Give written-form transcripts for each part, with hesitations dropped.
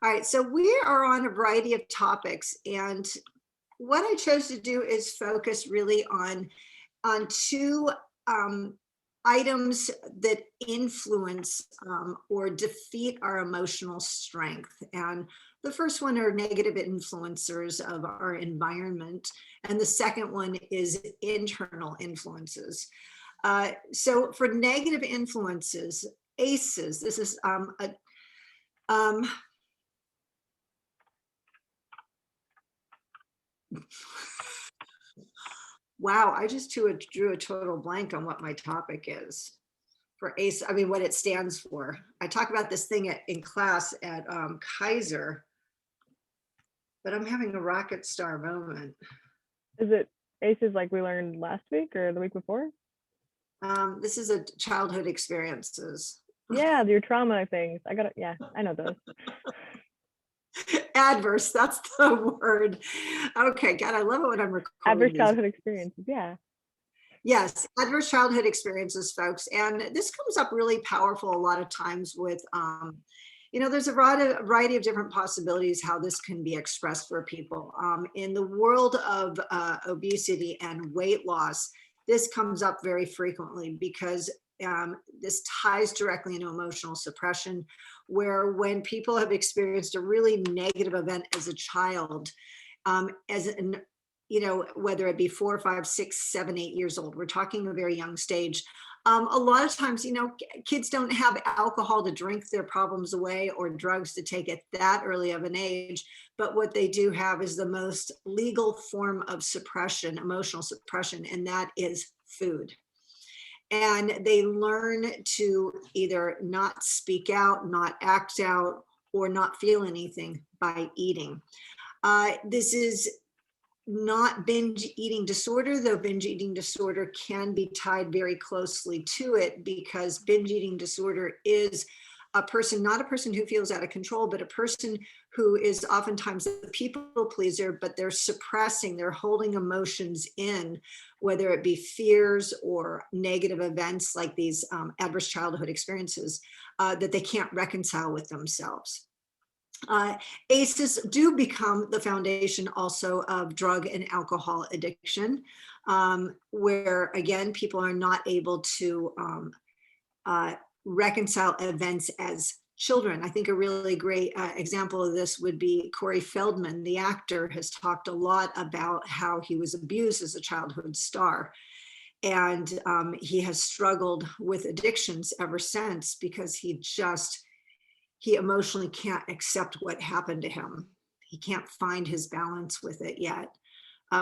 All right, so we are on a variety of topics, and what I chose to do is focus really on two um, items that influence or defeat our emotional strength. And the first one are negative influencers of our environment, and the second one is internal influences. So for negative influences, ACEs, this is um, wow, I just drew a total blank on what my topic is for ACE. I mean, what it stands for. I talk about this thing in class at Kaiser, but I'm having a rocket star moment. Is it ACEs like we learned last week or the week before? This is a childhood experiences. Yeah, your trauma things. Yeah, I know those. Adverse, that's the word. Okay, God, I love it when I'm recording Adverse these. childhood experiences. Yeah. Yes, adverse childhood experiences, folks. And this comes up really powerful a lot of times with, there's a variety of different possibilities how this can be expressed for people. In the world of obesity and weight loss, this comes up very frequently because this ties directly into emotional suppression, where when people have experienced a really negative event as a child, as an whether it be 4, 5, 6, 7, 8 years old, we're talking a very young stage. A lot of times, kids don't have alcohol to drink their problems away or drugs to take at that early of an age. But what they do have is the most legal form of suppression, emotional suppression, and that is food. And they learn to either not speak out, not act out, or not feel anything by eating. This is not binge eating disorder, though binge eating disorder can be tied very closely to it, because binge eating disorder is not a person who feels out of control, but a person who is oftentimes a people pleaser, but they're suppressing, they're holding emotions in, whether it be fears or negative events like these adverse childhood experiences that they can't reconcile with themselves. ACEs do become the foundation also of drug and alcohol addiction, where again, people are not able to reconcile events as children. I think a really great example of this would be Corey Feldman, the actor, has talked a lot about how he was abused as a childhood star. And he has struggled with addictions ever since because he emotionally can't accept what happened to him. He can't find his balance with it yet,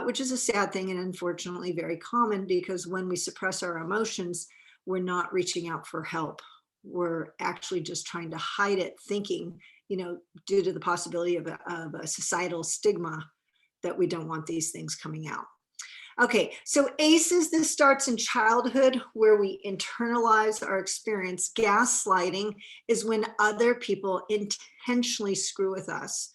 which is a sad thing and unfortunately very common, because when we suppress our emotions, we're not reaching out for help. We're actually just trying to hide it, thinking, due to the possibility of a societal stigma, that we don't want these things coming out. Okay, so ACEs, this starts in childhood where we internalize our experience. Gaslighting is when other people intentionally screw with us,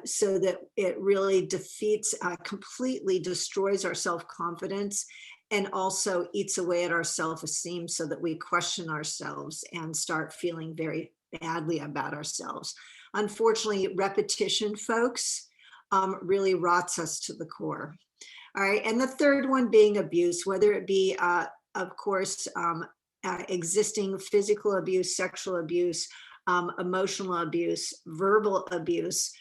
so that it really defeats, completely destroys our self-confidence, and also eats away at our self-esteem, so that we question ourselves and start feeling very badly about ourselves. Unfortunately, repetition, folks, really rots us to the core. All right, and the third one being abuse, whether it be, of course, existing physical abuse, sexual abuse, emotional abuse, verbal abuse,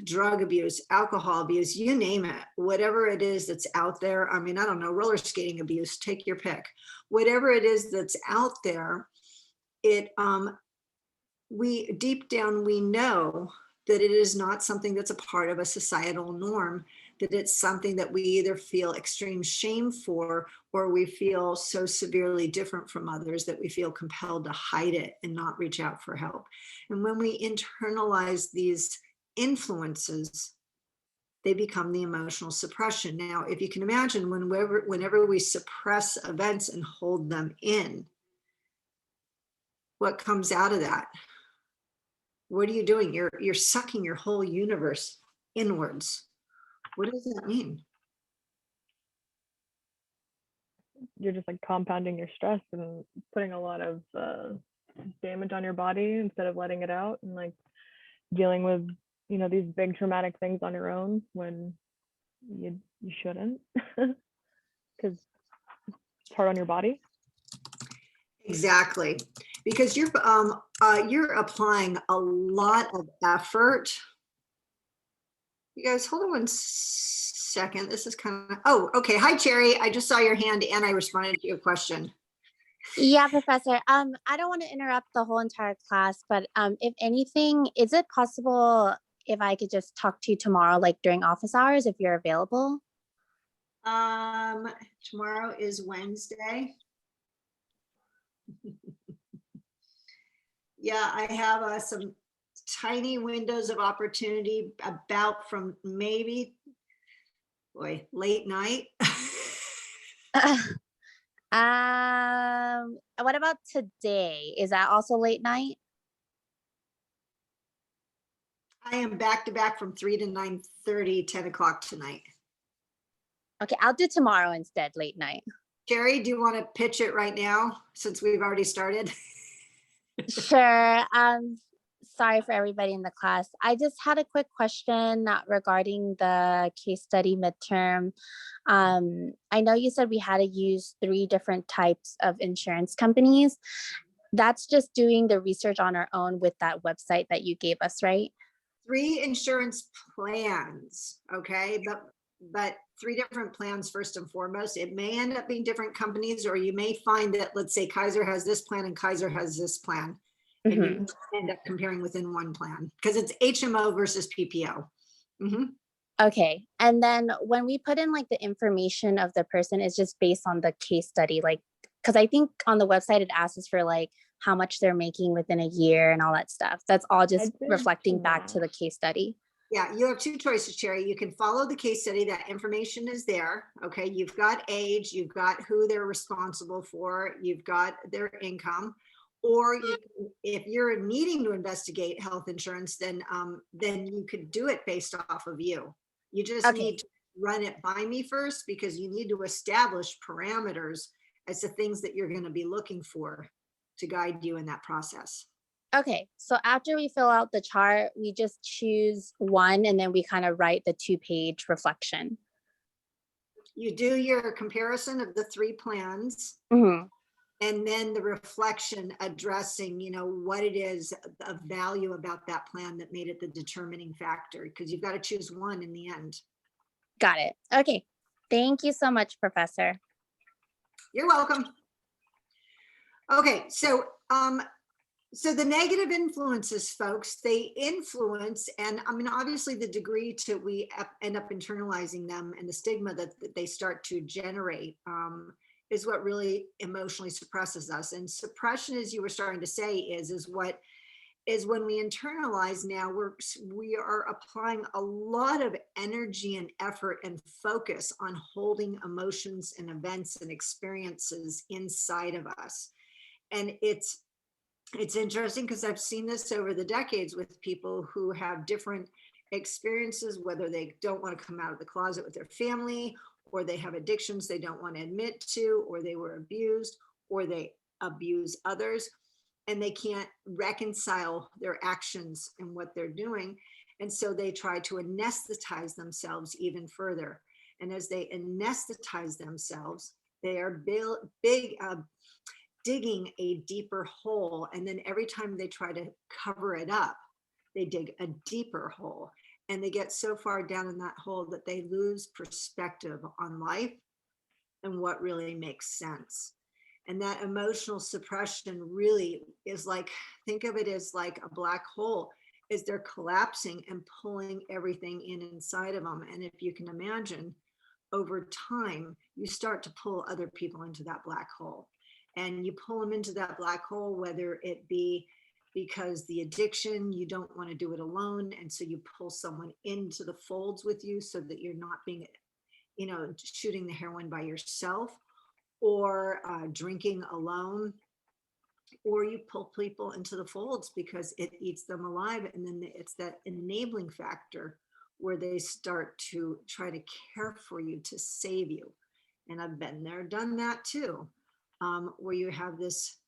drug abuse, alcohol abuse, you name it, whatever it is that's out there. I mean, I don't know, roller skating abuse, take your pick. Whatever it is that's out there, we deep down, we know that it is not something that's a part of a societal norm, that it's something that we either feel extreme shame for, or we feel so severely different from others that we feel compelled to hide it and not reach out for help. And when we internalize these influences, they become the emotional suppression. Now, if you can imagine, whenever we suppress events and hold them in, what comes out of that? What are you doing? You're sucking your whole universe inwards. What does that mean? You're just like compounding your stress and putting a lot of damage on your body instead of letting it out and like dealing with, you know, these big traumatic things on your own when you shouldn't because it's hard on your body. Exactly, because you're applying a lot of effort. You guys, hold on one second. This is kind of, oh, okay. Hi, Cherry. I just saw your hand and I responded to your question. Yeah, Professor. I don't want to interrupt the whole entire class, but if anything, is it possible if I could just talk to you tomorrow, like during office hours, if you're available? Tomorrow is Wednesday. Yeah, I have some tiny windows of opportunity about from maybe, boy, late night. What about today? Is that also late night? I am back to back from 3 to 9:30, 10 o'clock tonight. Okay, I'll do tomorrow instead, late night. Carrie, do you want to pitch it right now since we've already started? Sure. Sorry for everybody in the class. I just had a quick question regarding the case study midterm. I know you said we had to use 3 different types of insurance companies. That's just doing the research on our own with that website that you gave us, right? 3 insurance plans, okay, but 3 different plans first and foremost. It may end up being different companies, or you may find that, let's say Kaiser has this plan and Kaiser has this plan, and you end up comparing within one plan because it's HMO versus PPO. Okay. And then when we put in like the information of the person, it's just based on the case study, like, because I think on the website it asks us for like how much they're making within a year and all that stuff. That's all just reflecting back to the case study. Yeah, you have 2 choices, Cherry. You can follow the case study. That information is there. Okay, you've got age, you've got who they're responsible for, you've got their income. Or if you're needing to investigate health insurance, then you could do it based off of you. You just need to run it by me first, because you need to establish parameters as to things that you're going to be looking for to guide you in that process. Okay, so after we fill out the chart, we just choose one and then we kind of write the 2-page reflection. You do your comparison of the 3 plans. And then the reflection addressing, you know, what it is of value about that plan that made it the determining factor, because you've got to choose one in the end. Got it. Okay. Thank you so much, Professor. You're welcome. Okay, so the negative influences, folks, they influence, and I mean, obviously the degree to we end up internalizing them and the stigma that they start to generate is what really emotionally suppresses us. And suppression, as you were starting to say, is what is when we internalize. Now we are applying a lot of energy and effort and focus on holding emotions and events and experiences inside of us. And it's interesting because I've seen this over the decades with people who have different experiences, whether they don't want to come out of the closet with their family, or they have addictions they don't want to admit to, or they were abused, or they abuse others, and they can't reconcile their actions and what they're doing. And so they try to anesthetize themselves even further. And as they anesthetize themselves, they are digging a deeper hole. And then every time they try to cover it up, they dig a deeper hole. And they get so far down in that hole that they lose perspective on life and what really makes sense. And that emotional suppression really is like, think of it as like a black hole, is they're collapsing and pulling everything in inside of them. And if you can imagine, over time, you start to pull other people into that black hole. And you pull them into that black hole, whether it be because the addiction, you don't want to do it alone. And so you pull someone into the folds with you so that you're not being, you know, shooting the heroin by yourself, or drinking alone, or you pull people into the folds because it eats them alive. And then it's that enabling factor where they start to try to care for you, to save you. And I've been there, done that too, where you have this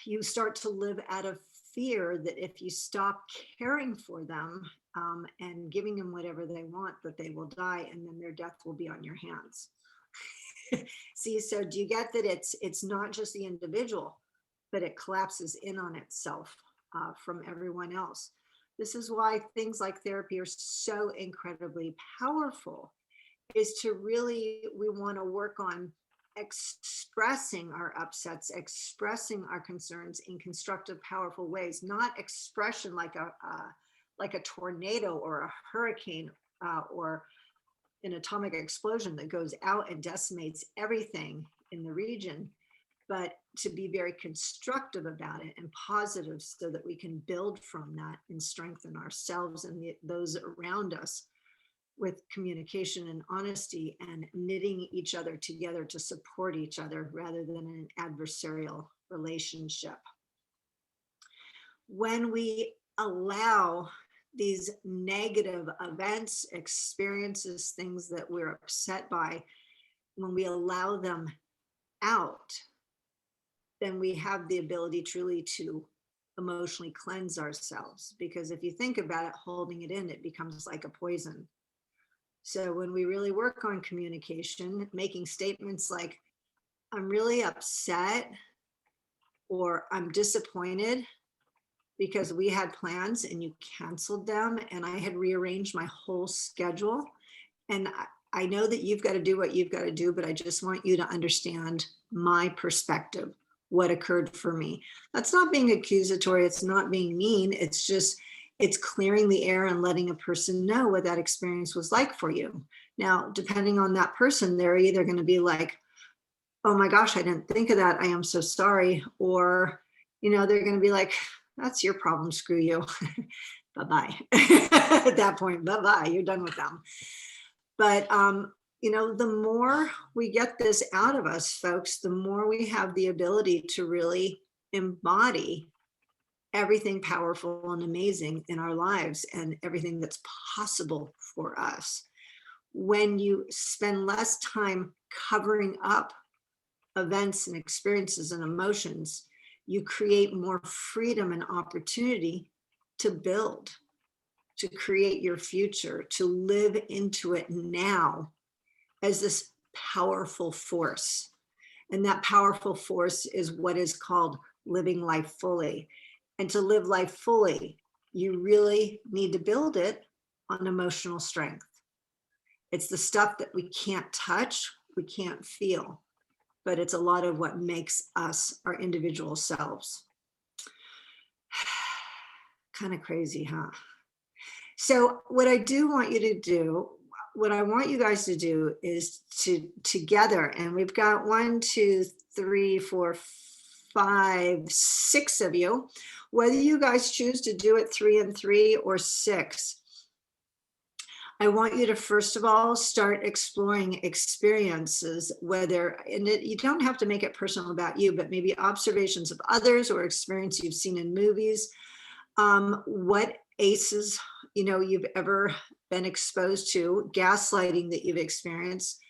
you start to live out of fear that if you stop caring for them and giving them whatever they want, that they will die and then their death will be on your hands. See, so do you get that it's not just the individual, but it collapses in on itself from everyone else. This is why things like therapy are so incredibly powerful, is to really, we want to work on expressing our upsets, expressing our concerns in constructive, powerful ways, not expression like a tornado or a hurricane or an atomic explosion that goes out and decimates everything in the region, but to be very constructive about it and positive so that we can build from that and strengthen ourselves and those around us with communication and honesty and knitting each other together to support each other rather than an adversarial relationship. When we allow these negative events, experiences, things that we're upset by, when we allow them out, then we have the ability truly to emotionally cleanse ourselves. Because if you think about it, holding it in, it becomes like a poison. So when we really work on communication, making statements like, I'm really upset, or I'm disappointed because we had plans and you canceled them and I had rearranged my whole schedule. And I know that you've got to do what you've got to do, but I just want you to understand my perspective, what occurred for me. That's not being accusatory. It's not being mean. It's just, it's clearing the air and letting a person know what that experience was like for you. Now, depending on that person, they're either going to be like, oh my gosh, I didn't think of that. I am so sorry. Or, they're going to be like, that's your problem. Screw you. Bye-bye. At that point, bye-bye. You're done with them. But, the more we get this out of us, folks, the more we have the ability to really embody everything powerful and amazing in our lives and everything that's possible for us. When you spend less time covering up events and experiences and emotions, you create more freedom and opportunity to build, to create your future, to live into it now as this powerful force. And that powerful force is what is called living life fully. And to live life fully, you really need to build it on emotional strength. It's the stuff that we can't touch, we can't feel, but it's a lot of what makes us our individual selves. Kind of crazy, huh? So what I do want you to do, what I want you guys to do is to together, and we've got 1, 2, 3, 4, 5, 6 of you, whether you guys choose to do it 3 and 3 or 6. I want you to first of all start exploring experiences, you don't have to make it personal about you, but maybe observations of others or experience you've seen in movies. What ACEs, you've ever been exposed to, gaslighting that you've experienced,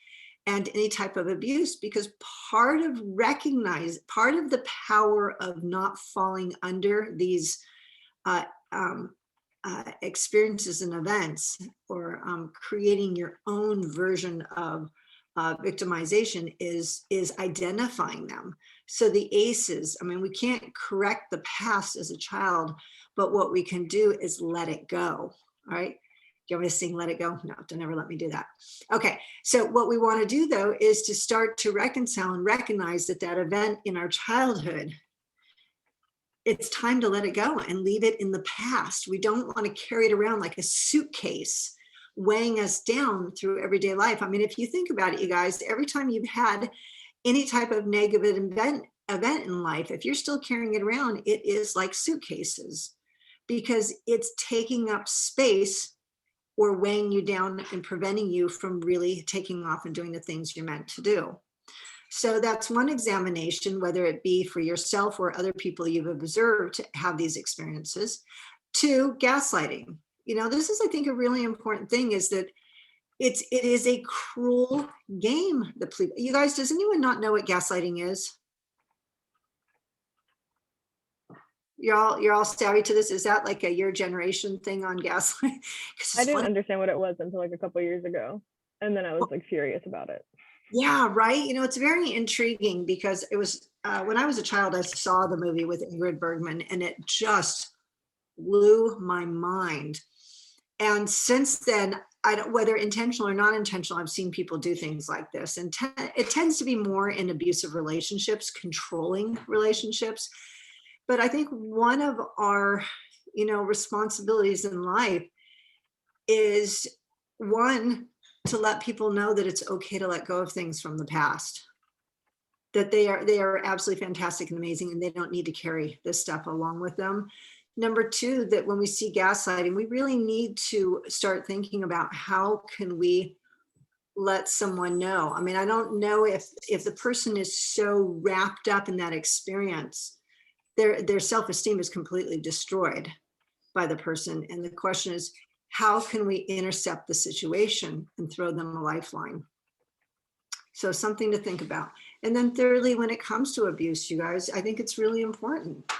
and any type of abuse, because part of the power of not falling under these experiences and events, or creating your own version of victimization is identifying them. So the ACEs, we can't correct the past as a child, but what we can do is let it go. All right. Do you want me to sing Let It Go? No, don't ever let me do that. Okay. So what we want to do though, is to start to reconcile and recognize that event in our childhood, it's time to let it go and leave it in the past. We don't want to carry it around like a suitcase weighing us down through everyday life. If you think about it, you guys, every time you've had any type of negative event in life, if you're still carrying it around, it is like suitcases, because it's taking up space or weighing you down and preventing you from really taking off and doing the things you're meant to do. So that's one examination, whether it be for yourself or other people you've observed have these experiences. 2, gaslighting. This is, I think, a really important thing, is that it is a cruel game. You guys, does anyone not know what gaslighting is? you're all savvy to this? Is that like a your generation thing on gaslight? 'Cause I it's didn't funny. understand what it was until like a couple years ago. And then I was like furious about it. Yeah, right. You know, it's very intriguing because it was when I was a child, I saw the movie with Ingrid Bergman and it just blew my mind. And since then, I don't, whether intentional or not intentional, I've seen people do things like this. And it tends to be more in abusive relationships, controlling relationships. But I think one of our, responsibilities in life is one, to let people know that it's okay to let go of things from the past, that they are absolutely fantastic and amazing and they don't need to carry this stuff along with them. Number two, that when we see gaslighting, we really need to start thinking about how can we let someone know. I mean, I don't know if the person is so wrapped up in that experience, their self-esteem is completely destroyed by the person. And the question is, how can we intercept the situation and throw them a lifeline? So something to think about. And then thirdly, when it comes to abuse, you guys, I think it's really important.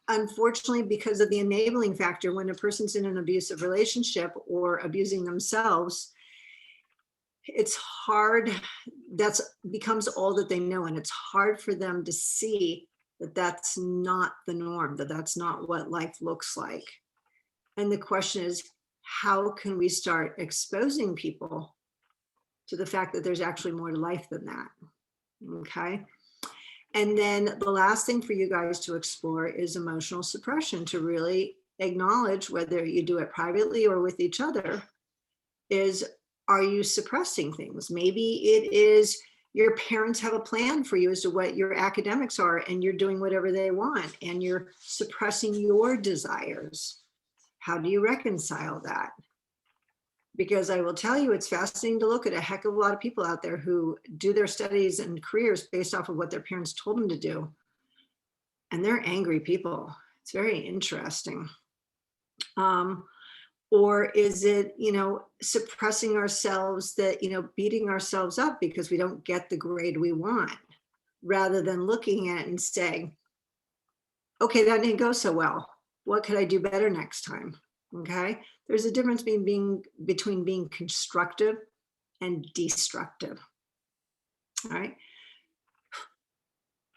Unfortunately, because of the enabling factor, when a person's in an abusive relationship or abusing themselves, it's hard. That's becomes all that they know. And it's hard for them to see that that's not the norm, that that's not what life looks like. And the question is, how can we start exposing people to the fact that there's actually more to life than that? Okay. And then the last thing for you guys to explore is emotional suppression, to really acknowledge, whether you do it privately or with each other, is, are you suppressing things? Maybe it is your parents have a plan for you as to what your academics are and you're doing whatever they want and you're suppressing your desires. How do you reconcile that? Because I will tell you, it's fascinating to look at a heck of a lot of people out there who do their studies and careers based off of what their parents told them to do. And they're angry people. It's very interesting. Or is it, suppressing ourselves, that, beating ourselves up because we don't get the grade we want, rather than looking at it and saying, okay, that didn't go so well. What could I do better next time? Okay. There's a difference between being constructive and destructive. All right.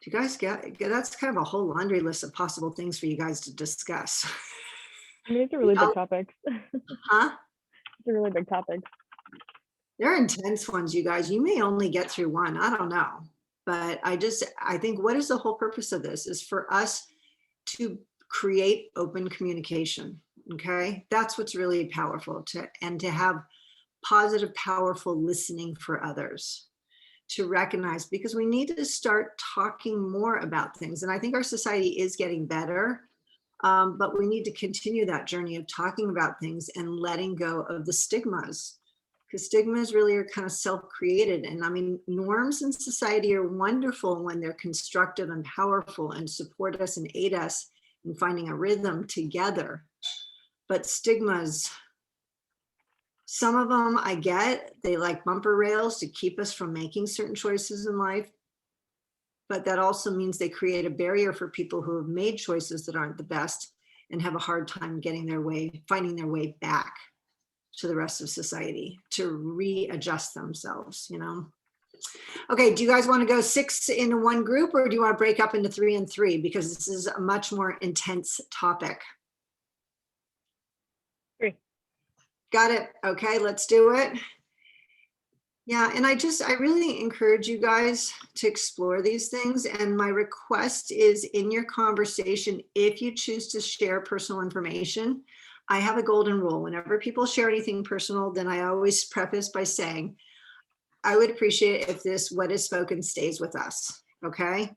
Do you guys that's kind of a whole laundry list of possible things for you guys to discuss. I mean, it's a really big topic. Huh? It's a really big topic. They're intense ones, you guys. You may only get through one. I don't know. But I think what is the whole purpose of this is for us to create open communication. Okay. That's what's really powerful, to have positive, powerful listening for others, to recognize, because we need to start talking more about things. And I think our society is getting better. But we need to continue that journey of talking about things and letting go of the stigmas, because stigmas really are kind of self-created. And I mean, norms in society are wonderful when they're constructive and powerful and support us and aid us in finding a rhythm together. But stigmas, some of them I get, they like bumper rails to keep us from making certain choices in life. But that also means they create a barrier for people who have made choices that aren't the best and have a hard time finding their way back to the rest of society, to readjust themselves, Okay, do you guys want to go 6 in one group, or do you want to break up into 3 and 3? Because this is a much more intense topic. 3. Got it. Okay, let's do it. Yeah, and I really encourage you guys to explore these things. And my request is, in your conversation, if you choose to share personal information, I have a golden rule. Whenever people share anything personal, then I always preface by saying, I would appreciate it if what is spoken stays with us. Okay.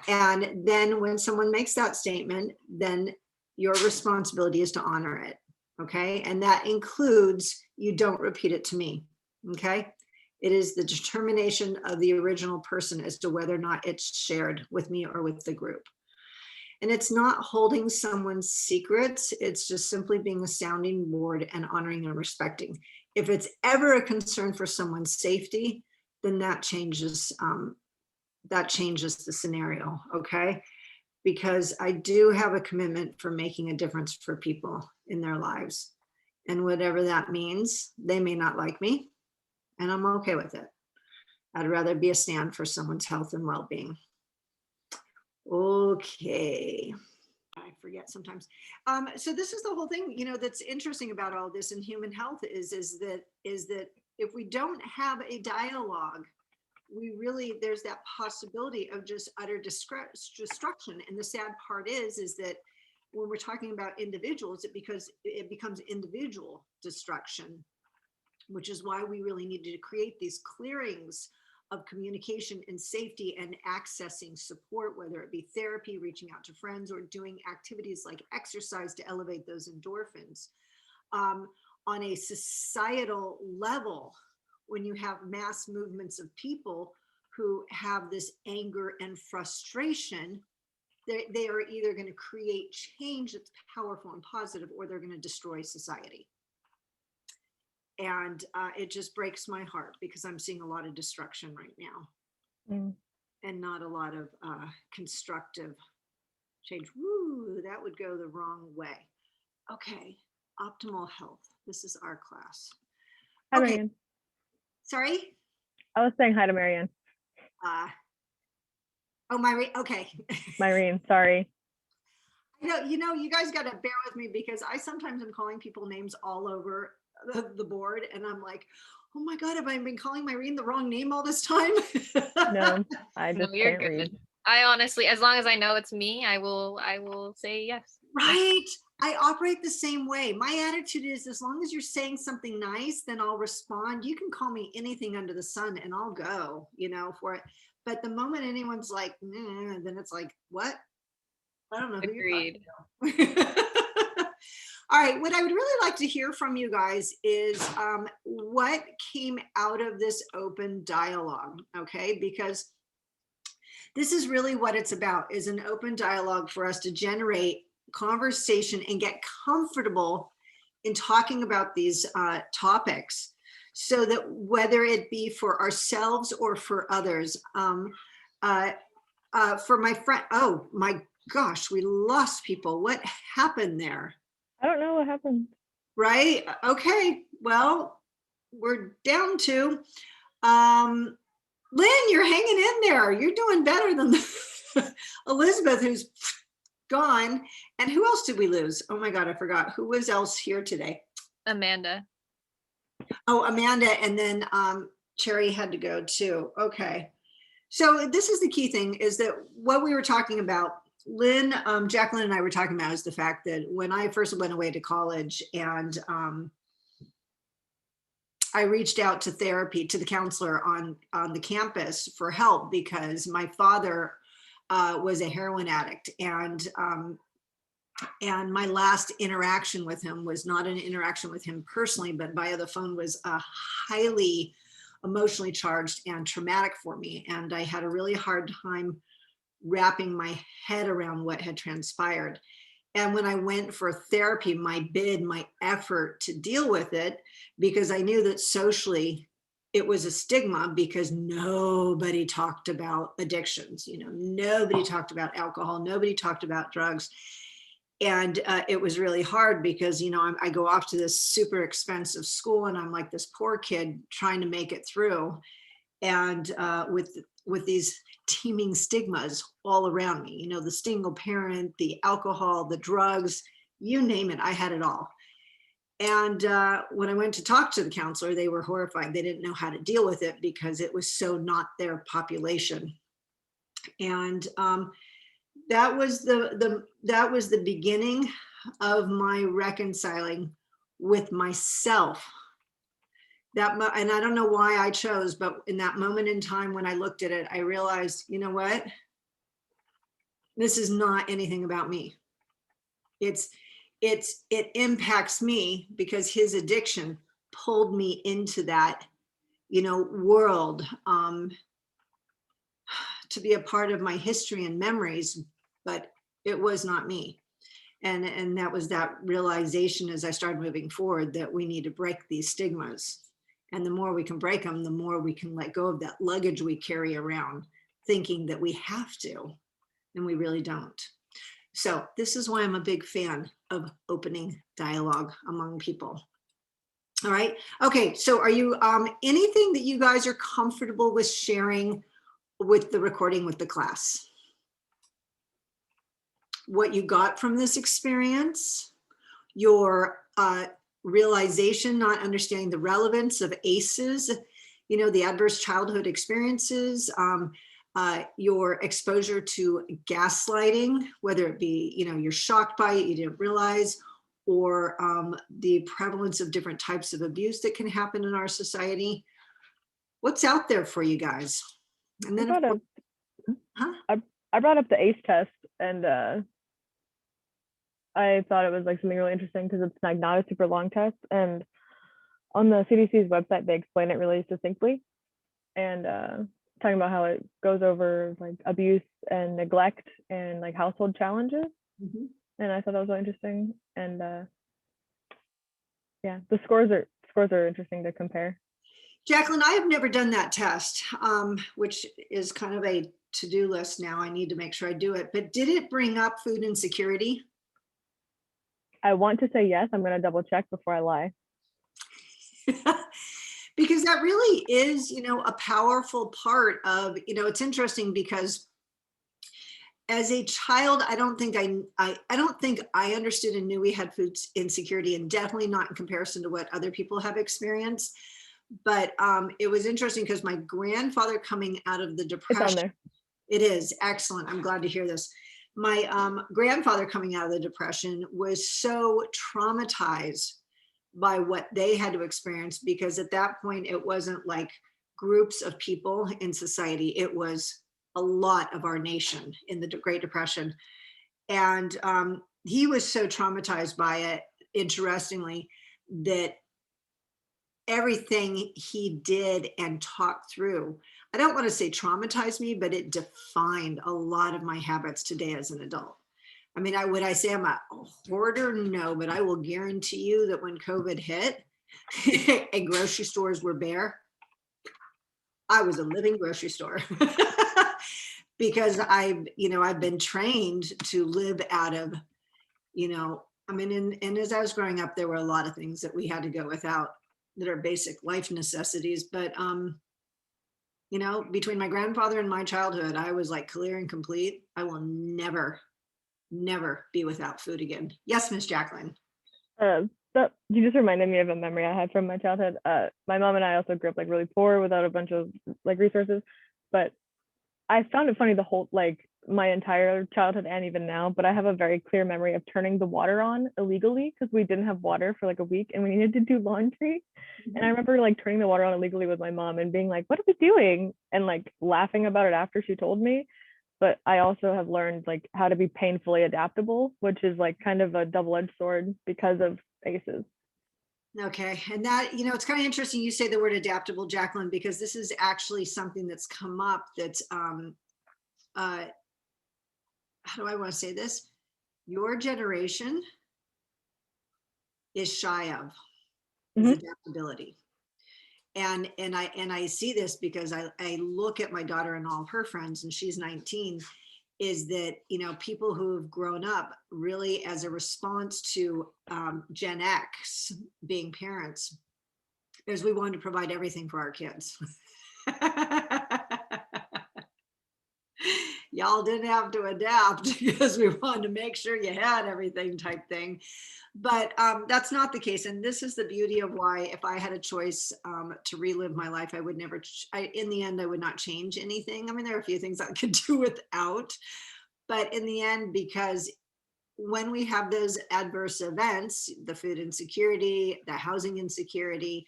And then when someone makes that statement, then your responsibility is to honor it. Okay. And that includes, you don't repeat it to me. Okay. It is the determination of the original person as to whether or not it's shared with me or with the group. And it's not holding someone's secrets. It's just simply being a sounding board and honoring and respecting. If it's ever a concern for someone's safety, then that changes the scenario. Okay. because I do have a commitment for making a difference for people in their lives. And whatever that means, they may not like me, and I'm okay with it. I'd rather be a stand for someone's health and well-being. Okay. I forget sometimes. So this is the whole thing, that's interesting about all this in human health is that if we don't have a dialogue, there's that possibility of just utter destruction. And the sad part is that when we're talking about individuals, it becomes individual destruction, which is why we really needed to create these clearings of communication and safety and accessing support, whether it be therapy, reaching out to friends, or doing activities like exercise to elevate those endorphins. On a societal level, when you have mass movements of people who have this anger and frustration, they are either going to create change that's powerful and positive, or they're going to destroy society. And it just breaks my heart because I'm seeing a lot of destruction right now and not a lot of constructive change. Woo, that would go the wrong way. Okay, optimal health. This is our class. Hi, Okay, Marianne. sorry? I was saying hi to Marianne. Oh, Myri, okay. Marianne, sorry. You guys got to bear with me because I sometimes am calling people names all over the board, and I'm like, oh my God, have I been calling Myrene the wrong name all this time? No, I just you're can't good. read. I honestly, as long as I know it's me, I will say yes. Right. I operate the same way. My attitude is, as long as you're saying something nice, then I'll respond. You can call me anything under the sun and I'll go, for it. But the moment anyone's like, nah, then it's like, what? I don't know who Agreed. you're talking to. All right, what I would really like to hear from you guys is what came out of this open dialogue, okay? Because this is really what it's about, is an open dialogue for us to generate conversation and get comfortable in talking about these topics, so that whether it be for ourselves or for others, for my friend, oh my gosh, we lost people. What happened there? I don't know what happened. Right? Okay. Well, we're down to Lynn, you're hanging in there. You're doing better than Elizabeth, who's gone. And who else did we lose? Oh my God, I forgot. Who was else here today? Amanda. Oh, Amanda. And then Cherry had to go too. Okay. So this is the key thing, is that what we were talking about, Lynn, Jacqueline and I were talking about, is the fact that when I first went away to college and I reached out to therapy, to the counselor on the campus for help, because my father was a heroin addict, and my last interaction with him was not an interaction with him personally, but via the phone, was a highly emotionally charged and traumatic for me. And I had a really hard time wrapping my head around what had transpired. And when I went for therapy, my effort to deal with it, because I knew that socially it was a stigma, because nobody talked about addictions, nobody talked about alcohol, nobody talked about drugs. And it was really hard because, I go off to this super expensive school and I'm like this poor kid trying to make it through. And with these teeming stigmas all around me, the single parent, the alcohol, the drugs, you name it, I had it all. And when I went to talk to the counselor, they were horrified. They didn't know how to deal with it because it was so not their population. And that was the beginning of my reconciling with myself. And I don't know why I chose, but in that moment in time when I looked at it, I realized, you know what? This is not anything about me. It impacts me because his addiction pulled me into that, world, to be a part of my history and memories, but it was not me. And that was that realization as I started moving forward, that we need to break these stigmas. And the more we can break them, the more we can let go of that luggage we carry around, thinking that we have to. and we really don't. So this is why I'm a big fan of opening dialogue among people. All right. Okay. So are you, anything that you guys are comfortable with sharing with the recording with the class? What you got from this experience, your realization, not understanding the relevance of ACEs, you know, the adverse childhood experiences, your exposure to gaslighting, whether it be, you know, you're shocked by it, you didn't realize, or the prevalence of different types of abuse that can happen in our society. What's out there for you guys? And then, I brought up the ACE test, and I thought it was like something really interesting because it's like not a super long test, and on the CDC's website they explain it really succinctly, and talking about how it goes over like abuse and neglect and like household challenges. Mhm. And I thought that was really interesting. And yeah, the scores are interesting to compare. Jacqueline, I have never done that test, which is kind of a to-do list now. I need to make sure I do it. But did it bring up food insecurity? I want to say yes. I'm going to double check before I lie. Because that really is, you know, a powerful part of, you know, it's interesting because as a child, I don't think I understood and knew we had food insecurity, and definitely not in comparison to what other people have experienced. But it was interesting because my grandfather coming out of the depression. It's on there. It is excellent. I'm glad to hear this. My grandfather coming out of the depression was so traumatized by what they had to experience, because at that point it wasn't like groups of people in society, it was a lot of our nation in the Great Depression. And he was so traumatized by it, interestingly, that everything he did and talked through, I don't want to say traumatized me, but it defined a lot of my habits today as an adult. I mean, would I say I'm a hoarder? No, but I will guarantee you that when COVID hit and grocery stores were bare, I was a living grocery store. Because I've been trained to live out of, I mean, and as I was growing up, there were a lot of things that we had to go without that are basic life necessities. But, between my grandfather and my childhood, I was like clear and complete. I will never be without food again. Yes, Miss Jacqueline. So you just reminded me of a memory I had from my childhood. My mom and I also grew up like really poor without a bunch of like resources, but I found it funny the whole like my entire childhood and even now, but I have a very clear memory of turning the water on illegally because we didn't have water for like a week and we needed to do laundry. Mm-hmm. And I remember like turning the water on illegally with my mom and being like, what are we doing? And like laughing about it after she told me. But I also have learned like how to be painfully adaptable, which is like kind of a double-edged sword because of ACEs. Okay. And that, it's kind of interesting you say the word adaptable, Jacqueline, because this is actually something that's come up that's, how do I want to say this? Your generation is shy of is adaptability. And I see this because I look at my daughter and all of her friends, and she's 19, is that, people who have grown up really as a response to Gen X being parents, is we wanted to provide everything for our kids. Y'all didn't have to adapt because we wanted to make sure you had everything type thing. But that's not the case. And this is the beauty of why, if I had a choice to relive my life, I would never, in the end, I would not change anything. I mean, there are a few things I could do without, but in the end, because when we have those adverse events, the food insecurity, the housing insecurity,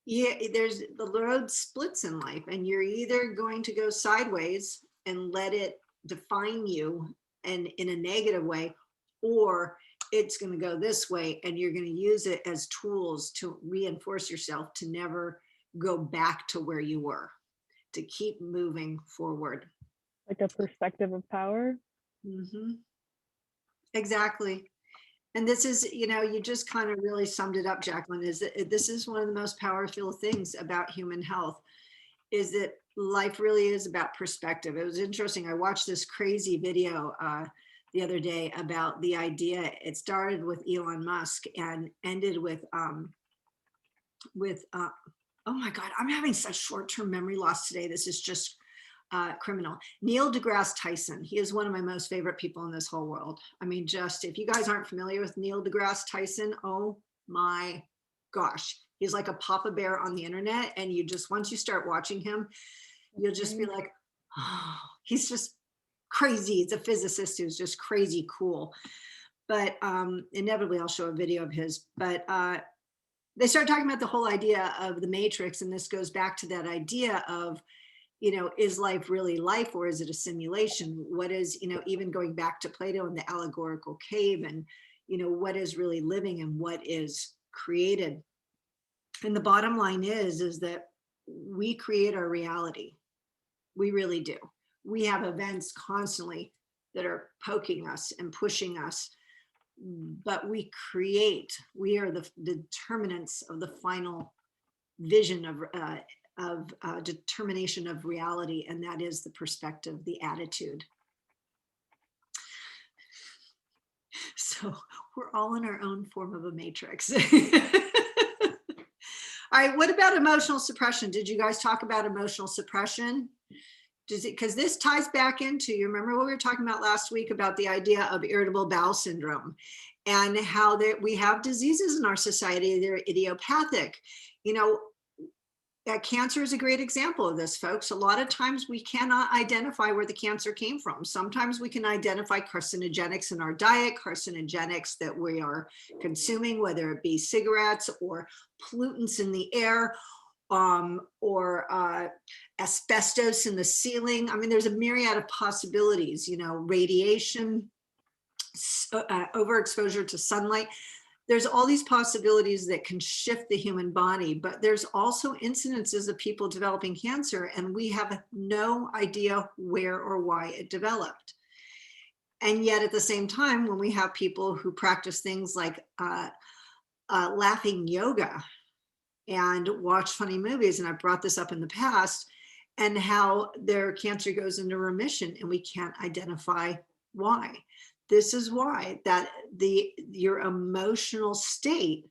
there's the road splits in life, and you're either going to go sideways and let it define you and in a negative way, or it's going to go this way and you're going to use it as tools to reinforce yourself to never go back to where you were, to keep moving forward. Like a perspective of power. Mm-hmm. Exactly. And this is, you just kind of really summed it up, Jacqueline, is that this is one of the most powerful things about human health, is that life really is about perspective. It was interesting. I watched this crazy video the other day about the idea. It started with Elon Musk and ended with oh my God, I'm having such short-term memory loss today. This is just criminal. Neil deGrasse Tyson. He is one of my most favorite people in this whole world. I mean, just if you guys aren't familiar with Neil deGrasse Tyson, oh my gosh, he's like a Papa Bear on the internet. And you just, once you start watching him, you'll just be like, oh, he's just crazy. It's a physicist who's just crazy cool. But inevitably I'll show a video of his, but they start talking about the whole idea of the matrix. And this goes back to that idea of, is life really life, or is it a simulation? What is, even going back to Plato and the allegorical cave, and, what is really living and what is created. And the bottom line is that we create our reality. We really do. We have events constantly that are poking us and pushing us, but we are the determinants of the final vision of determination of reality, and that is the perspective, the attitude. So we're all in our own form of a matrix. All right, what about emotional suppression? Did you guys talk about emotional suppression? Because this ties back into, you remember what we were talking about last week about the idea of irritable bowel syndrome and how that we have diseases in our society, they're idiopathic. Cancer is a great example of this, folks. A lot of times we cannot identify where the cancer came from. Sometimes we can identify carcinogenics in our diet, carcinogenics that we are consuming, whether it be cigarettes or pollutants in the air, or asbestos in the ceiling. I mean, there's a myriad of possibilities, radiation, overexposure to sunlight. There's all these possibilities that can shift the human body, but there's also incidences of people developing cancer, and we have no idea where or why it developed. And yet at the same time, when we have people who practice things like laughing yoga and watch funny movies, and I've brought this up in the past, and how their cancer goes into remission and we can't identify why. This is why that your emotional state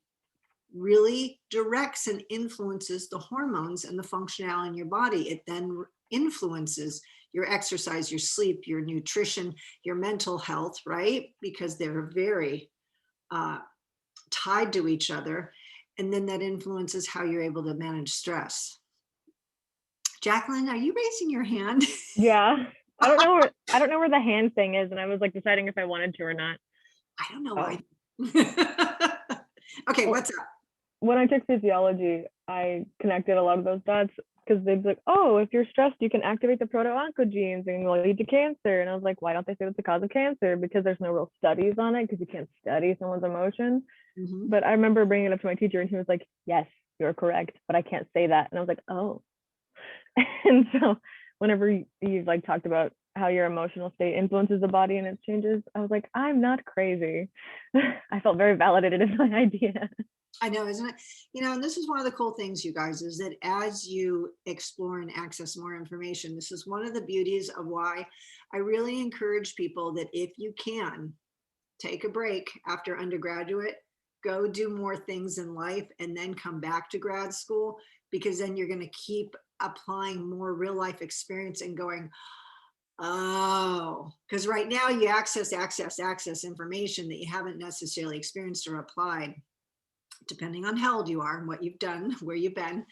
really directs and influences the hormones and the functionality in your body. It then influences your exercise, your sleep, your nutrition, your mental health, right? Because they're very tied to each other. And then that influences how you're able to manage stress. Jacqueline, are you raising your hand? Yeah. I don't know where the hand thing is, and I was like deciding if I wanted to or not. I don't know why. Okay, Well, what's up? when I took physiology, I connected a lot of those dots because they'd be like, oh, if you're stressed, you can activate the proto-oncogenes and will lead to cancer. And I was like, why don't they say that's the cause of cancer? Because there's no real studies on it, because you can't study someone's emotions. Mm-hmm. But I remember bringing it up to my teacher, and he was like, yes, you're correct, but I can't say that. And I was like, oh. And so whenever you've like talked about how your emotional state influences the body and its changes, I was like, I'm not crazy. I felt very validated in my idea. I know, isn't it? And this is one of the cool things, you guys, is that as you explore and access more information, this is one of the beauties of why I really encourage people that if you can, take a break after undergraduate, go do more things in life, and then come back to grad school, because then you're going to keep applying more real life experience and going, oh, because right now you access information that you haven't necessarily experienced or applied, depending on how old you are and what you've done, where you've been.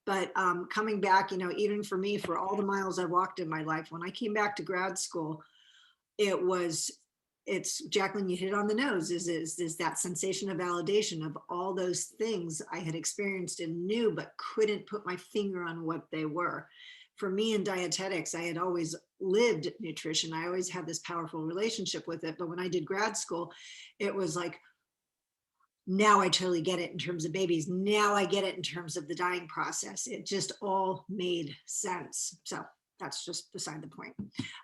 But coming back, even for me, for all the miles I walked in my life, when I came back to grad school, it's Jacqueline, you hit it on the nose, is that sensation of validation of all those things I had experienced and knew, but couldn't put my finger on what they were. For me in dietetics, I had always lived nutrition. I always had this powerful relationship with it. But when I did grad school, it was like, now I totally get it in terms of babies. Now I get it in terms of the dying process. It just all made sense. So that's just beside the point.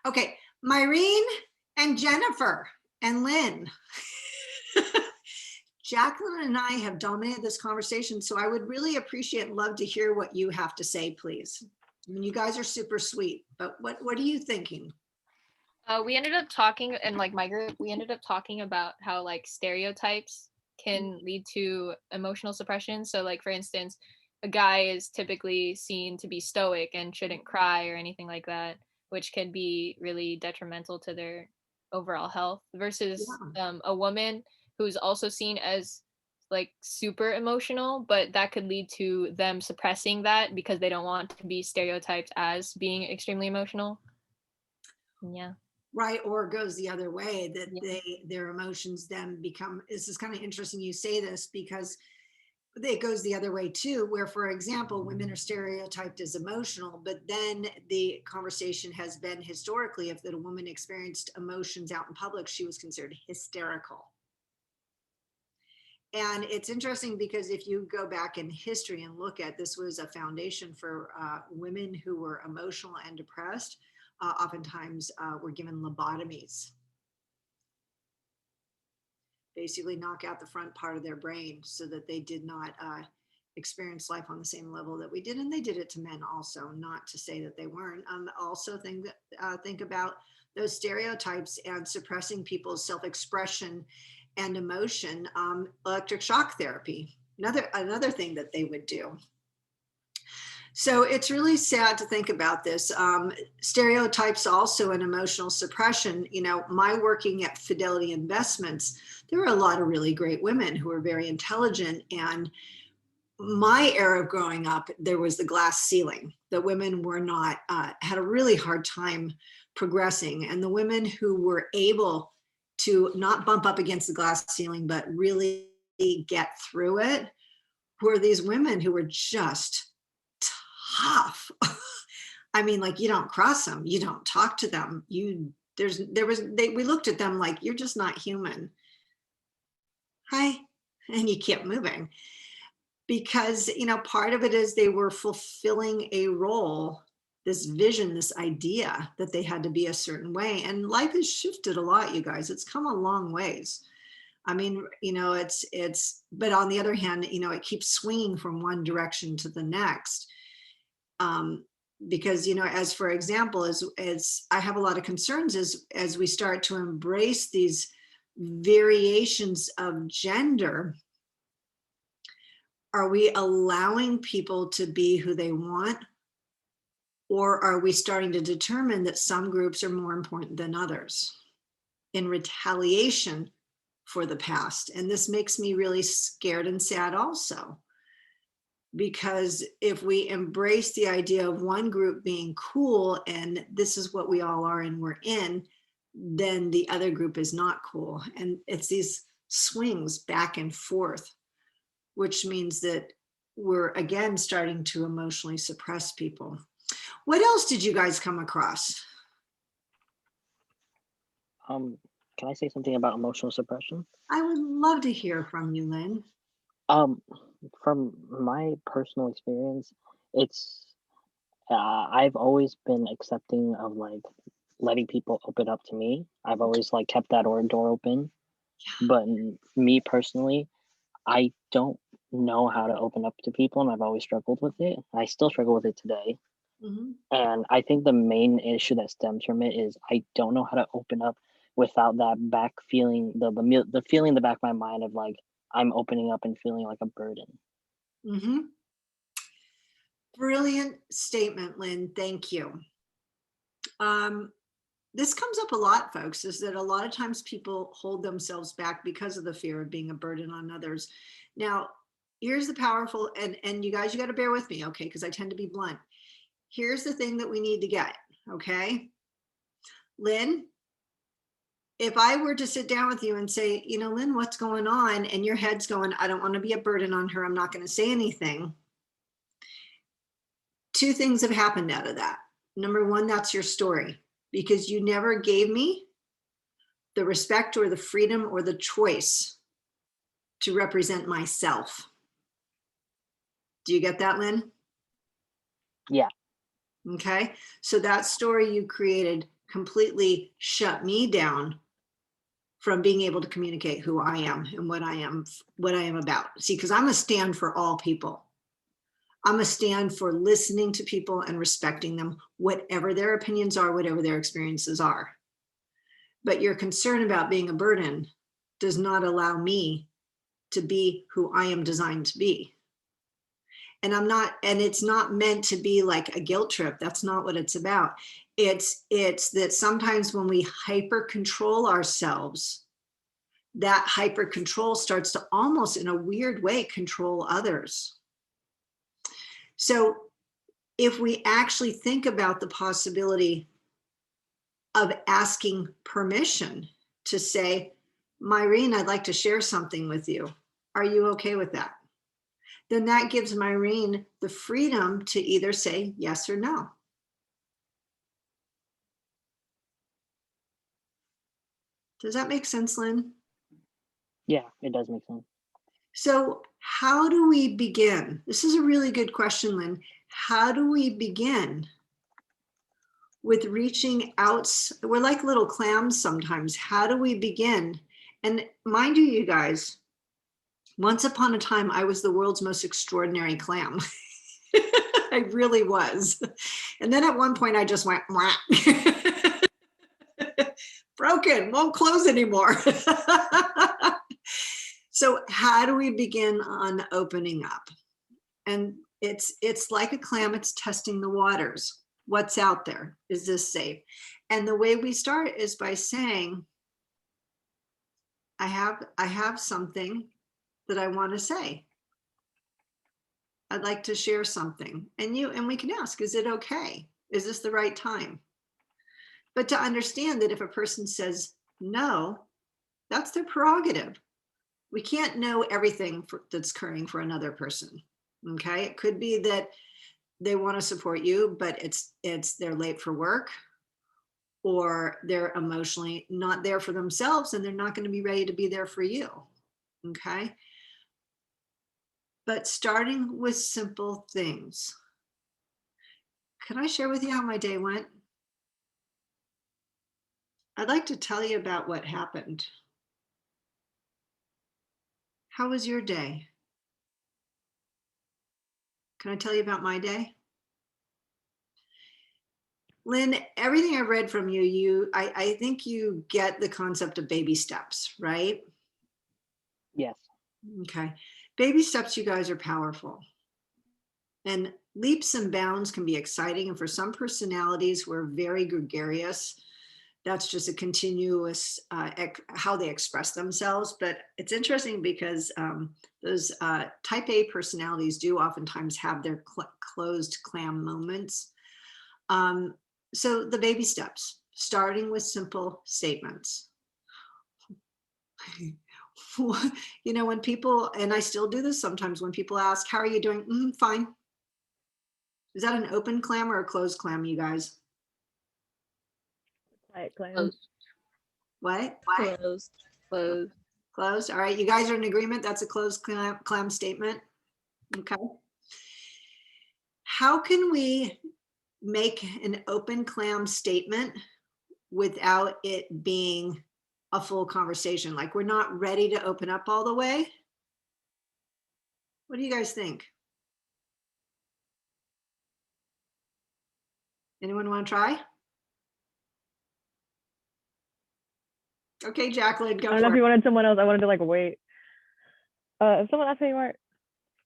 Okay, Myrene and Jennifer and Lynn. Jacqueline and I have dominated this conversation, so I would really appreciate and love to hear what you have to say, please. I mean, you guys are super sweet, but what are you thinking? We ended up talking, and like my group, we ended up talking about how like stereotypes can lead to emotional suppression. So like for instance, a guy is typically seen to be stoic and shouldn't cry or anything like that, which can be really detrimental to their overall health, versus Yeah. a woman who's also seen as like super emotional, but that could lead to them suppressing that because they don't want to be stereotyped as being extremely emotional. Yeah. Right, or it goes the other way, that Yeah. their emotions then become, this is kind of interesting you say this, because it goes the other way too, where, for example, women are stereotyped as emotional, but then the conversation has been historically, if that a woman experienced emotions out in public, she was considered hysterical. And it's interesting because if you go back in history and look at, this was a foundation for women who were emotional and depressed, oftentimes were given lobotomies, basically knock out the front part of their brain so that they did not experience life on the same level that we did. And they did it to men also, not to say that they weren't. Also think about those stereotypes and suppressing people's self-expression and emotion. Electric shock therapy, another thing that they would do. So it's really sad to think about this. Stereotypes also and emotional suppression. You know, my working at Fidelity Investments, there were a lot of really great women who were very intelligent. And my era of growing up, there was the glass ceiling. The women were not, had a really hard time progressing. And the women who were able to not bump up against the glass ceiling, but really get through it, were these women who were just tough. I mean, like, you don't cross them, you don't talk to them. We looked at them like, you're just not human. Hi. And you kept moving, because, you know, part of it is they were fulfilling a role, this vision, this idea that they had to be a certain way. And life has shifted a lot, you guys. It's come a long ways. I mean, you know, but on the other hand, you know, it keeps swinging from one direction to the next. Because, you know, as for example, as I have a lot of concerns as we start to embrace these variations of gender, are we allowing people to be who they want? Or are we starting to determine that some groups are more important than others in retaliation for the past? And this makes me really scared and sad also. Because if we embrace the idea of one group being cool and this is what we all are and we're in, then the other group is not cool. And it's these swings back and forth, which means that we're again starting to emotionally suppress people. What else did you guys come across? Can I say something about emotional suppression? I would love to hear from you, Lynn. From my personal experience, it's I've always been accepting of like letting people open up to me. I've always like kept that door open. But me personally, I don't know how to open up to people, and I've always struggled with it. I still struggle with it today. Mm-hmm. And I think the main issue that stems from it is I don't know how to open up without that back feeling, the feeling in the back of my mind of like I'm opening up and feeling like a burden. Mm-hmm. Brilliant statement, Lynn. Thank you. This comes up a lot, folks, is that a lot of times people hold themselves back because of the fear of being a burden on others. Now, here's the powerful, and you guys, you got to bear with me, okay, because I tend to be blunt. Here's the thing that we need to get, okay? Lynn, if I were to sit down with you and say, you know, Lynn, what's going on? And your head's going, I don't want to be a burden on her. I'm not going to say anything. Two things have happened out of that. Number one, that's your story, because you never gave me the respect or the freedom or the choice to represent myself. Do you get that, Lynn? Yeah. Okay. So that story you created completely shut me down from being able to communicate who I am and what I am about. See, because I'm a stand for all people. I'm a stand for listening to people and respecting them, whatever their opinions are, whatever their experiences are. But your concern about being a burden does not allow me to be who I am designed to be. And it's not meant to be like a guilt trip. That's not what it's about. It's that sometimes when we hyper control ourselves, that hyper control starts to almost in a weird way control others. So if we actually think about the possibility of asking permission to say, Myrene, I'd like to share something with you. Are you okay with that? Then that gives Myrene the freedom to either say yes or no. Does that make sense, Lynn? Yeah, it does make sense. So how do we begin? This is a really good question, Lynn. How do we begin with reaching out? We're like little clams sometimes. How do we begin? And mind you, you guys, once upon a time, I was the world's most extraordinary clam. I really was. And then at one point I just went, broken, won't close anymore. So how do we begin on opening up? And it's like a clam, it's testing the waters. What's out there? Is this safe? And the way we start is by saying, I have something that I want to say. I'd like to share something. And we can ask, is it okay? Is this the right time? But to understand that if a person says no, that's their prerogative. We can't know everything that's occurring for another person. Okay, it could be that they want to support you, but they're late for work, or they're emotionally not there for themselves, and they're not going to be ready to be there for you. Okay. But starting with simple things. Can I share with you how my day went? I'd like to tell you about what happened. How was your day? Can I tell you about my day? Lynn, everything I read from you, I think you get the concept of baby steps, right? Yes. Okay. Baby steps, you guys, are powerful. And leaps and bounds can be exciting. And for some personalities who are very gregarious, that's just a continuous how they express themselves. But it's interesting because those type A personalities do oftentimes have their closed clam moments. So the baby steps, starting with simple statements. You know, when people, and I still do this sometimes, when people ask, how are you doing? Fine. Is that an open clam or a closed clam, you guys? Quiet clam. Closed. What? Closed. Closed. Closed. All right. You guys are in agreement. That's a closed clam statement. Okay. How can we make an open clam statement without it being a full conversation? Like we're not ready to open up all the way. What do you guys think? Anyone want to try? Okay, Jacqueline, I go don't know if for you it. wanted someone else. I wanted to like wait. If someone asked me, Mark,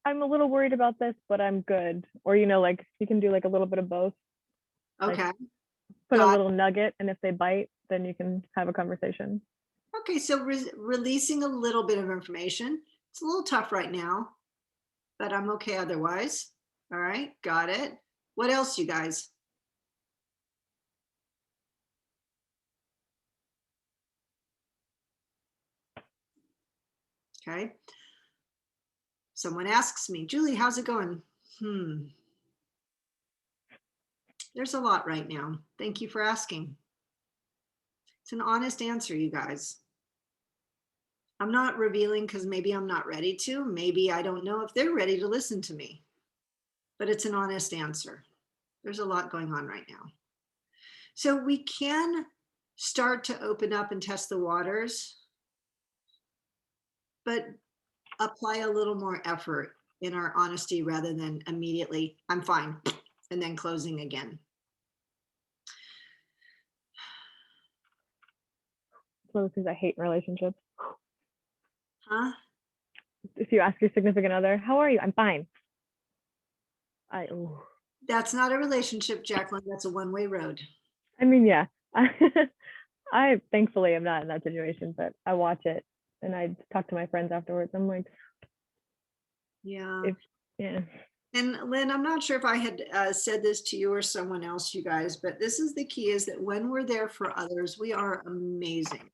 I'm a little worried about this, but I'm good. Or, you know, like you can do like a little bit of both. Okay. Put a Got it. little nugget, and if they bite, then you can have a conversation. Okay, so releasing a little bit of information. It's a little tough right now, but I'm okay otherwise. All right, got it. What else, you guys? Okay. Someone asks me, Julie, how's it going? There's a lot right now. Thank you for asking. It's an honest answer, you guys. I'm not revealing because maybe I'm not ready to. Maybe I don't know if they're ready to listen to me, but it's an honest answer. There's a lot going on right now. So we can start to open up and test the waters, but apply a little more effort in our honesty rather than immediately, I'm fine, and then closing again. One of the things I hate in relationships. Huh? If you ask your significant other, how are you? I'm fine. Ooh. That's not a relationship, Jacqueline. That's a one-way road. I mean, yeah. I thankfully am not in that situation, but I watch it and I talk to my friends afterwards. I'm like, Yeah. yeah. And Lynn, I'm not sure if I had said this to you or someone else, you guys, but this is the key, is that when we're there for others, we are amazing.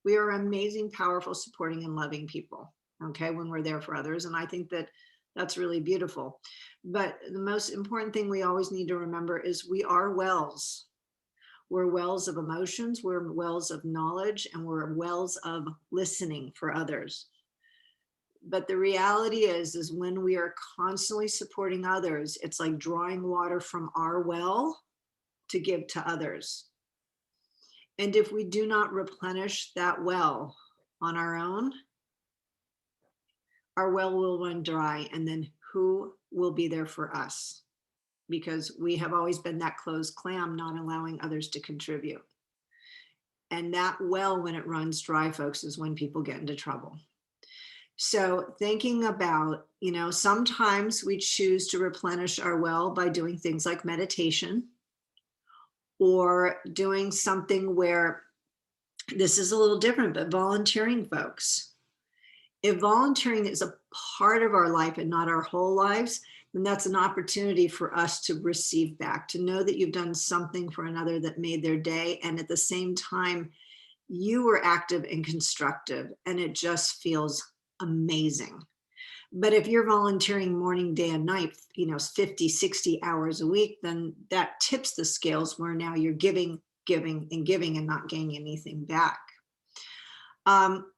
We are amazing, powerful, supporting and loving people. Okay. When we're there for others. And I think that that's really beautiful. But the most important thing we always need to remember is we are wells. We're wells of emotions, we're wells of knowledge, and we're wells of listening for others. But the reality is when we are constantly supporting others, it's like drawing water from our well to give to others. And if we do not replenish that well on our own, our well will run dry, and then who will be there for us? Because we have always been that closed clam, not allowing others to contribute. And that well, when it runs dry, folks, is when people get into trouble. So thinking about, sometimes we choose to replenish our well by doing things like meditation, or doing something where this is a little different, but volunteering, folks. If volunteering is a part of our life and not our whole lives, then that's an opportunity for us to receive back, to know that you've done something for another that made their day. And at the same time, you were active and constructive, and it just feels amazing. But if you're volunteering morning, day and night, 50, 60 hours a week, then that tips the scales where now you're giving and not getting anything back.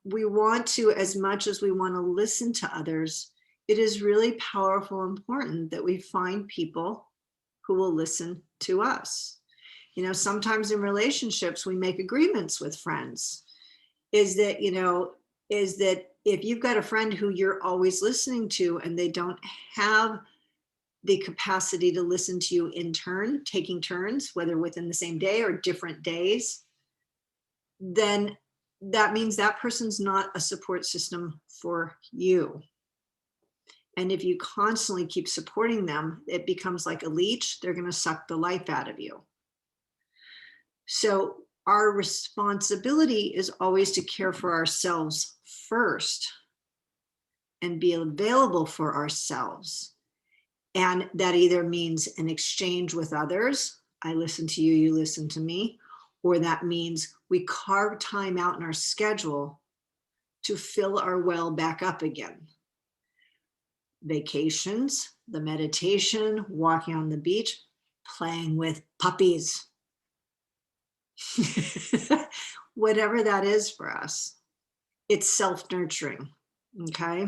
We want to, as much as we want to listen to others, it is really powerful and important that we find people who will listen to us. Sometimes in relationships, we make agreements with friends. Is that if you've got a friend who you're always listening to and they don't have the capacity to listen to you in turn, taking turns, whether within the same day or different days, then that means that person's not a support system for you. And if you constantly keep supporting them, it becomes like a leech. They're going to suck the life out of you. So our responsibility is always to care for ourselves first and be available for ourselves. And that either means an exchange with others. I listen to you, you listen to me. Or that means we carve time out in our schedule to fill our well back up again. Vacations, the meditation, walking on the beach, playing with puppies. Whatever that is for us, it's self-nurturing, okay?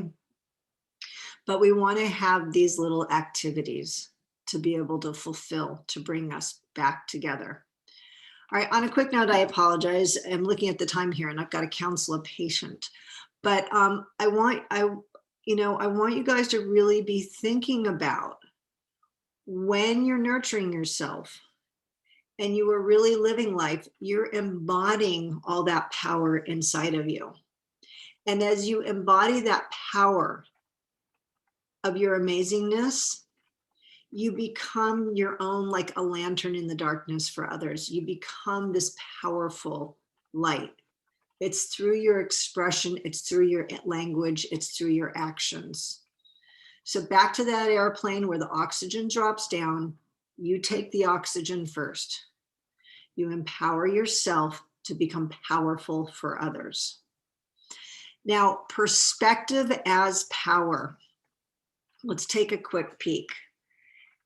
But we want to have these little activities to be able to fulfill, to bring us back together. All right, on a quick note, I apologize. I'm looking at the time here and I've got to counsel a patient. But I want you guys to really be thinking about when you're nurturing yourself and you are really living life, you're embodying all that power inside of you. And as you embody that power of your amazingness, you become your own, like a lantern in the darkness for others. You become this powerful light. It's through your expression, it's through your language, it's through your actions. So back to that airplane where the oxygen drops down, you take the oxygen first. You empower yourself to become powerful for others. Now, perspective as power. Let's take a quick peek,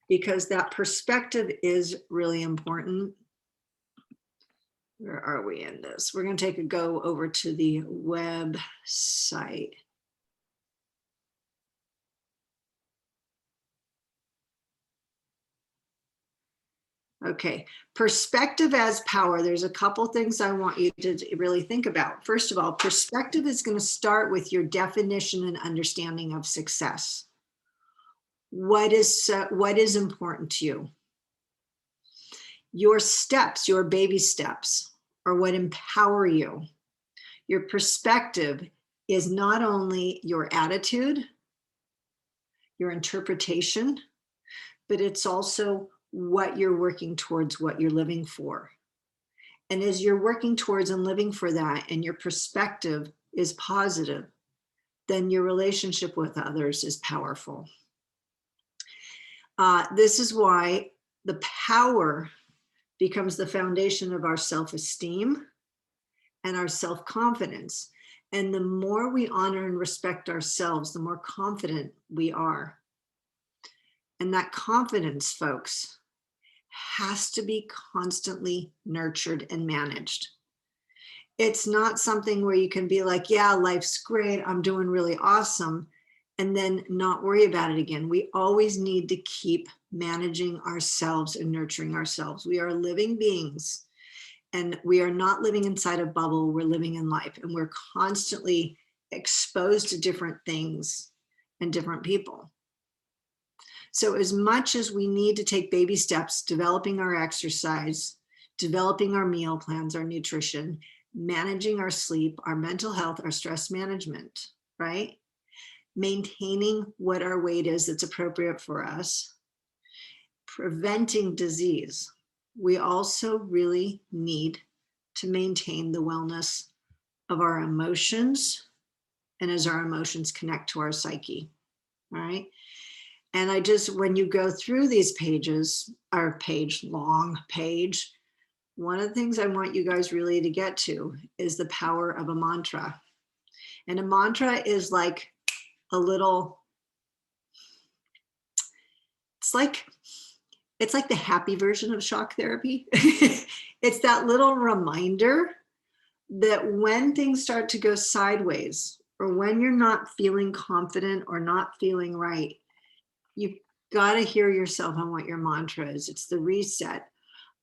because that perspective is really important. Where are we in this? We're going to take a go over to the website. Okay, perspective as power. There's a couple things I want you to really think about. First of all, perspective is going to start with your definition and understanding of success. what is important to you. Your steps, your baby steps, are what empower you. Your perspective is not only your attitude, your interpretation, but it's also what you're working towards, what you're living for. And as you're working towards and living for that, and your perspective is positive, then your relationship with others is powerful. This is why the power becomes the foundation of our self-esteem and our self-confidence. And the more we honor and respect ourselves, the more confident we are. And that confidence, folks, has to be constantly nurtured and managed. It's not something where you can be like, yeah, life's great, I'm doing really awesome, and then not worry about it again. We always need to keep managing ourselves and nurturing ourselves. We are living beings, and we are not living inside a bubble, we're living in life, and we're constantly exposed to different things and different people. So as much as we need to take baby steps, developing our exercise, developing our meal plans, our nutrition, managing our sleep, our mental health, our stress management, right? Maintaining what our weight is that's appropriate for us, preventing disease. We also really need to maintain the wellness of our emotions, and as our emotions connect to our psyche, all right? And I just, when you go through these pages, our long page, one of the things I want you guys really to get to is the power of a mantra. And a mantra is like a little, it's like the happy version of shock therapy. It's that little reminder that when things start to go sideways, or when you're not feeling confident or not feeling right, you've got to hear yourself on what your mantra is. It's the reset.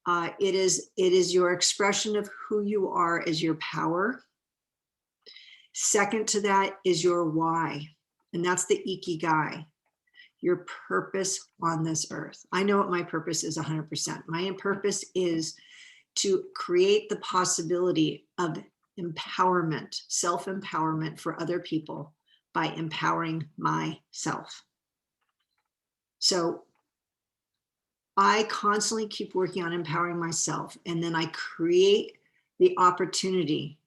It is your expression of who you are as your power. Second to that is your why, and that's the ikigai, your purpose on this earth. I know what my purpose is 100%. My purpose is to create the possibility of empowerment, self-empowerment for other people by empowering myself. So I constantly keep working on empowering myself, and then I create the opportunity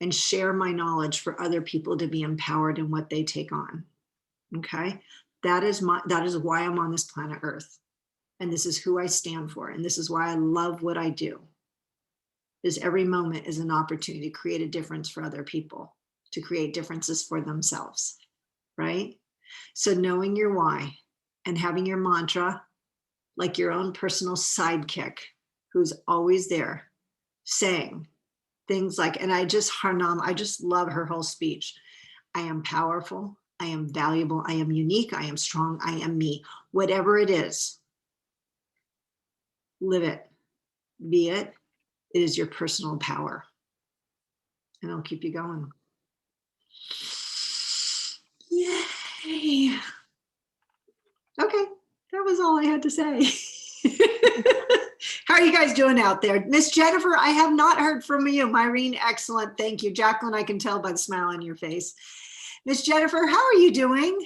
and share my knowledge for other people to be empowered in what they take on. Okay, that is why I'm on this planet Earth, and this is who I stand for, and this is why I love what I do. Is every moment is an opportunity to create a difference for other people, to create differences for themselves, right? So knowing your why and having your mantra, like your own personal sidekick who's always there saying things like, and I just love her whole speech. I am powerful, I am valuable, I am unique, I am strong, I am me. Whatever it is, live it, be it. It is your personal power. And I'll keep you going. Yay. Okay, that was all I had to say. How are you guys doing out there? Miss Jennifer, I have not heard from you. Myrene, excellent. Thank you. Jacqueline, I can tell by the smile on your face. Miss Jennifer, how are you doing?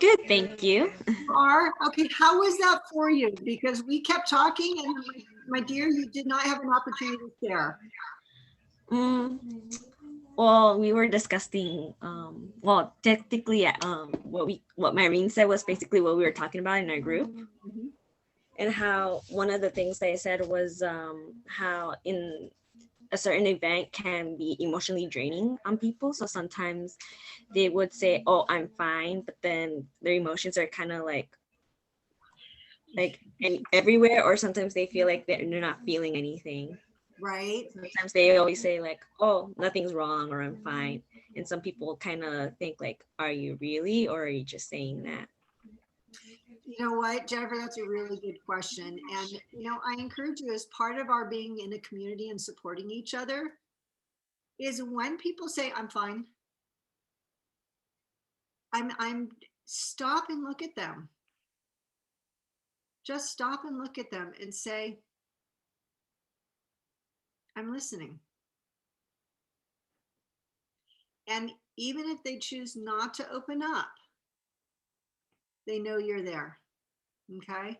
Good, thank you. Okay, how was that for you? Because we kept talking and my dear, you did not have an opportunity to share. Well, we were discussing, well, technically, what Myrene said was basically what we were talking about in our group. Mm-hmm. And how one of the things they said was how in a certain event can be emotionally draining on people. So sometimes they would say, oh, I'm fine, but then their emotions are kind of like everywhere, or sometimes they feel like they're not feeling anything. Right. Sometimes they always say like, oh, nothing's wrong, or I'm fine. And some people kind of think like, are you really, or are you just saying that? You know what, Jennifer, that's a really good question. And, you know, I encourage you, as part of our being in a community and supporting each other, is when people say, I'm fine, stop and look at them. Just stop and look at them and say, I'm listening. And even if they choose not to open up, they know you're there. Okay.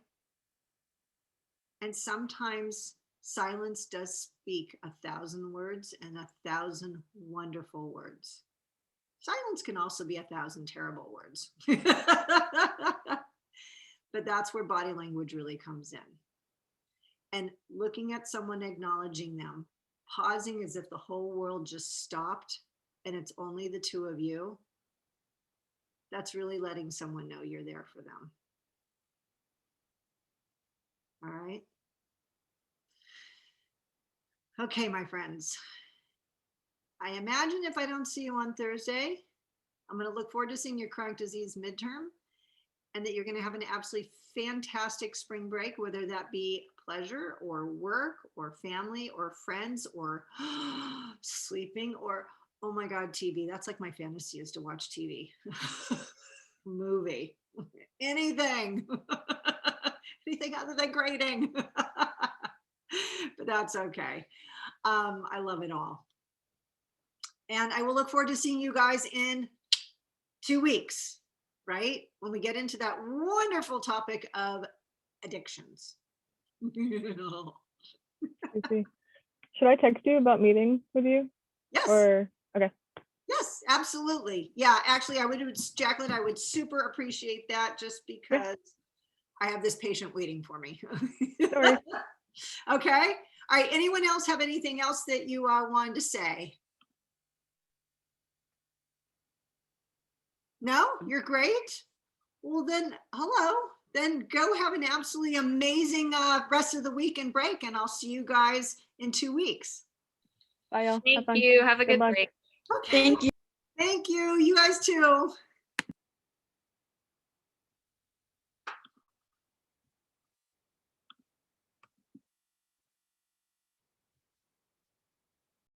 And sometimes silence does speak 1,000 words and 1,000 wonderful words. Silence can also be 1,000 terrible words. But that's where body language really comes in. And looking at someone, acknowledging them, pausing as if the whole world just stopped and it's only the two of you. That's really letting someone know you're there for them. All right. Okay, my friends. I imagine if I don't see you on Thursday, I'm going to look forward to seeing your chronic disease midterm, and that you're going to have an absolutely fantastic spring break, whether that be pleasure or work or family or friends or sleeping or, oh my God, TV. That's like my fantasy, is to watch TV, movie, anything, anything other than grading. But that's okay. I love it all. And I will look forward to seeing you guys in 2 weeks, right? When we get into that wonderful topic of addictions. Okay. Should I text you about meeting with you? Yes. Or okay. Yes, absolutely. Yeah, actually, Jacqueline, I would super appreciate that, just because I have this patient waiting for me. Sorry. Okay. All right. Anyone else have anything else that you wanted to say? No, you're great. Well, then, hello. Then go have an absolutely amazing rest of the week and break, and I'll see you guys in 2 weeks. Bye, y'all. Have Thank fun. you. Have a Good good luck. break. Okay. Thank you. Thank you. You guys too.